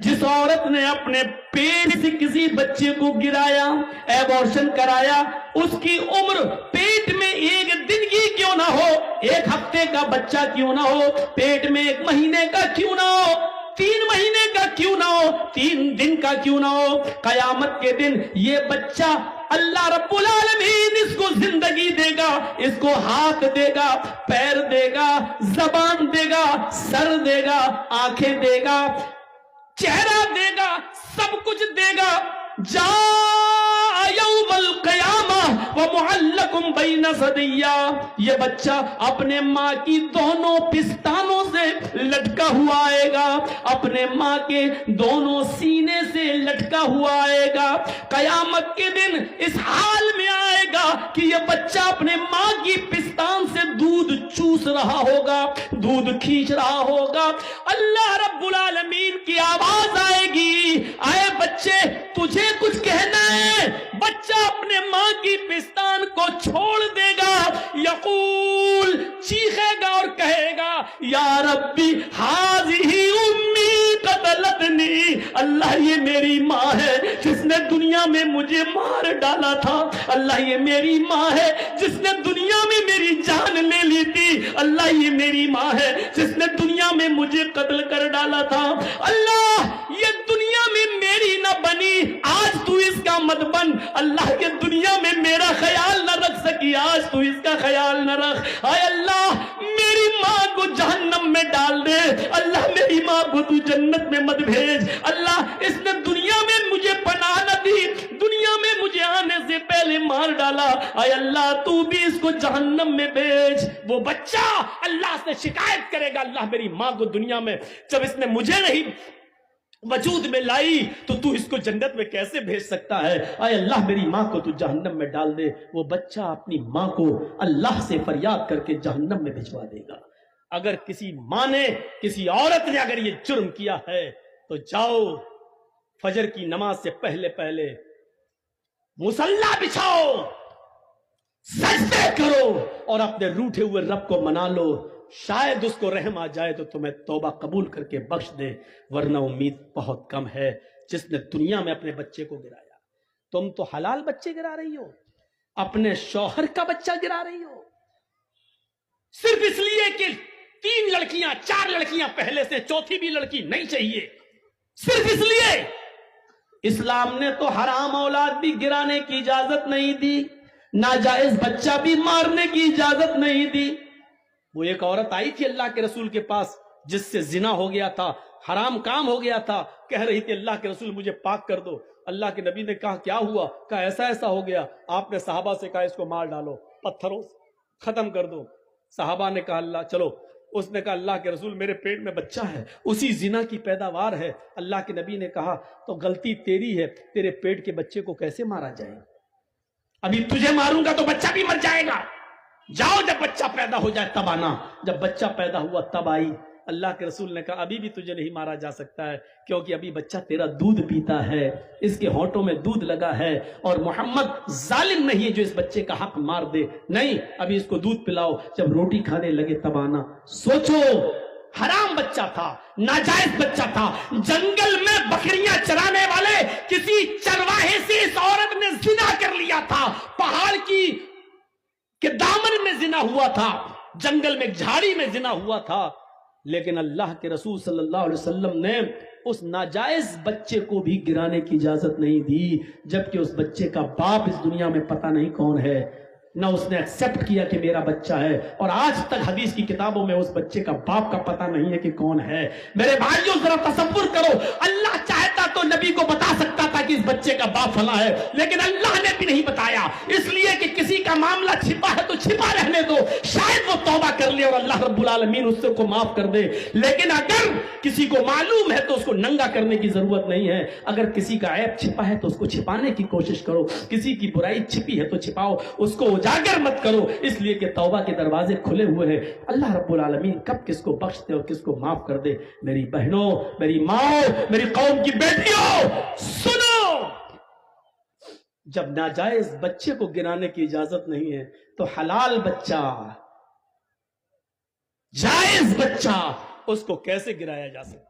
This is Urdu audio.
جس عورت نے اپنے پیٹ سے کسی بچے کو گرایا، ایبورشن کرایا، اس کی عمر پیٹ میں ایک دن کی کیوں نہ ہو، ایک ہفتے کا بچہ کیوں نہ ہو، پیٹ میں 1 مہینے کا کیوں نہ ہو، 3 مہینے کا کیوں نہ ہو، 3 دن کا کیوں نہ ہو، قیامت کے دن یہ بچہ اللہ رب العالمین اس کو زندگی دے گا، اس کو ہاتھ دے گا، پیر دے گا، زبان دے گا، سر دے گا، آنکھیں دے گا، چہرہ دے گا، سب کچھ دے گا۔ جاء یوم القیامہ ومعلق بین ثدیہ، یہ بچہ اپنے ماں کی دونوں پستانوں سے لٹکا ہوا آئے گا، اپنے ماں کے دونوں سینے سے لٹکا ہوا آئے گا۔ قیامت کے دن اس حال میں آئے گا کہ یہ بچہ اپنے ماں کی پستان سے دودھ چوس رہا ہوگا، دودھ کھینچ رہا ہوگا۔ اللہ رب العالمین کی آواز آئے گی، اے بچے تجھے کچھ کہنا ہے؟ بچہ اپنے ماں کی پستان کو چھوڑ دے گا، یقول چیخے گا اور کہے گا یا ربی ہاذہ امی قتلتنی، اللہ یہ میری ماں ہے جس نے دنیا میں مجھے مار ڈالا تھا، اللہ یہ میری ماں ہے جس نے دنیا میں میری جان لے لی تھی، اللہ یہ میری ماں ہے جس نے دنیا میں مجھے قتل کر ڈالا تھا، اللہ یہ دنیا میں میری نہ بنی، آج تو اس کا مت بن، اللہ کے دنیا میں میرا خیال نہ رکھ سکی، آج تو اس کا خیال نہ رکھ، اے اللہ میری ماں کو جہنم میں ڈال دے، اللہ میری ماں کو تو جنت میں مت بھیج، اللہ اس نے دنیا میں مجھے پناہ نہ دی، دنیا میں مجھے آنے سے پہلے مار ڈالا، اے اللہ تو بھی اس کو جہنم میں بھیج۔ وہ بچہ اللہ سے شکایت کرے گا، اللہ میری ماں کو دنیا میں جب اس نے مجھے نہیں وجود میں لائی تو تو اس کو جنت میں کیسے بھیج سکتا ہے، اے اللہ میری ماں کو تو جہنم میں ڈال دے۔ وہ بچہ اپنی ماں کو اللہ سے فریاد کر کے جہنم میں بھجوا دے گا۔ اگر کسی ماں نے، کسی عورت نے اگر یہ جرم کیا ہے تو جاؤ فجر کی نماز سے پہلے پہلے مصلی بچھاؤ، سجدے کرو اور اپنے روٹھے ہوئے رب کو منا لو، شاید اس کو رحم آ جائے تو تمہیں توبہ قبول کر کے بخش دے، ورنہ امید بہت کم ہے۔ جس نے دنیا میں اپنے بچے کو گرایا، تم تو حلال بچے گرا رہی ہو، اپنے شوہر کا بچہ گرا رہی ہو، صرف اس لیے کہ 3 لڑکیاں 4 لڑکیاں پہلے سے، چوتھی بھی لڑکی نہیں چاہیے، صرف اس لیے۔ اسلام نے تو حرام اولاد بھی گرانے کی اجازت نہیں دی، ناجائز بچہ بھی مارنے کی اجازت نہیں دی۔ وہ ایک عورت آئی تھی اللہ کے رسول کے پاس جس سے زنا ہو گیا تھا، حرام کام ہو گیا تھا، کہہ رہی تھی اللہ کے رسول مجھے پاک کر دو۔ اللہ کے نبی نے کہا کیا ہوا؟ کہا ایسا ایسا ہو گیا۔ آپ نے صحابہ سے کہا اس کو مار ڈالو، پتھروں سے ختم کر دو۔ صحابہ نے کہا اللہ چلو، اس نے کہا اللہ کے رسول میرے پیٹ میں بچہ ہے، اسی زنا کی پیداوار ہے۔ اللہ کے نبی نے کہا تو غلطی تیری ہے، تیرے پیٹ کے بچے کو کیسے مارا جائے؟ ابھی تجھے ماروں گا تو بچہ بھی مر جائے گا، جاؤ جب بچہ پیدا ہو جائے تب آنا۔ جب بچہ پیدا ہوا تب آئی۔ اللہ کے رسول نے کہا ابھی بھی تجھے نہیں مارا جا سکتا ہے، کیونکہ ابھی بچہ تیرا دودھ پیتا ہے، اس کے ہونٹوں میں دودھ لگا ہے، اور محمد ظالم نہیں ہے جو اس بچے کا حق مار دے، نہیں، ابھی اس کو دودھ پلاؤ، جب روٹی کھانے لگے تب آنا۔ سوچو، حرام بچہ تھا، ناجائز بچہ تھا، جنگل میں بکریاں چرانے والے کسی چرواہے سے اس عورت نے زنا کر لیا تھا، پہاڑ کی کہ دامن میں زنا ہوا تھا، جنگل میں جھاڑی میں زنا ہوا تھا، لیکن اللہ کے رسول صلی اللہ علیہ وسلم نے اس ناجائز بچے کو بھی گرانے کی اجازت نہیں دی، جبکہ اس بچے کا باپ اس دنیا میں پتہ نہیں کون ہے، نہ اس نے ایکسپٹ کیا کہ میرا بچہ ہے، اور آج تک حدیث کی کتابوں میں اس بچے کا باپ کا پتہ نہیں ہے کہ کون ہے۔ میرے بھائیوں ذرا تصور کرو، اللہ چاہتا تو نبی کو بتا سکتا تھا کہ اس بچے کا باپ فلاں ہے، لیکن اللہ نے بھی نہیں بتایا، اس لیے کہ کسی کا معاملہ چھپا ہے تو چھپا رہنے دو، شاید وہ توبہ کر لے اور اللہ رب العالمین اس کو معاف کر دے۔ لیکن اگر کسی کو معلوم ہے تو اس کو ننگا کرنے کی ضرورت نہیں ہے، اگر کسی کا عیب چھپا ہے تو اس کو چھپانے کی کوشش کرو، کسی کی برائی چھپی ہے تو چھپاؤ، اس کو اجاگر مت کرو، اس لیے کہ توبہ کے دروازے کھلے ہوئے ہیں۔ اللہ رب العالمین کب کس کو بخش دے اور کس کو معاف کر دے۔ میری بہنوں، میری ماں، میری قوم کی بیٹیوں، سنو، جب ناجائز بچے کو گرانے کی اجازت نہیں ہے تو حلال بچہ، جائز بچہ، اس کو کیسے گرایا جا سکتا؟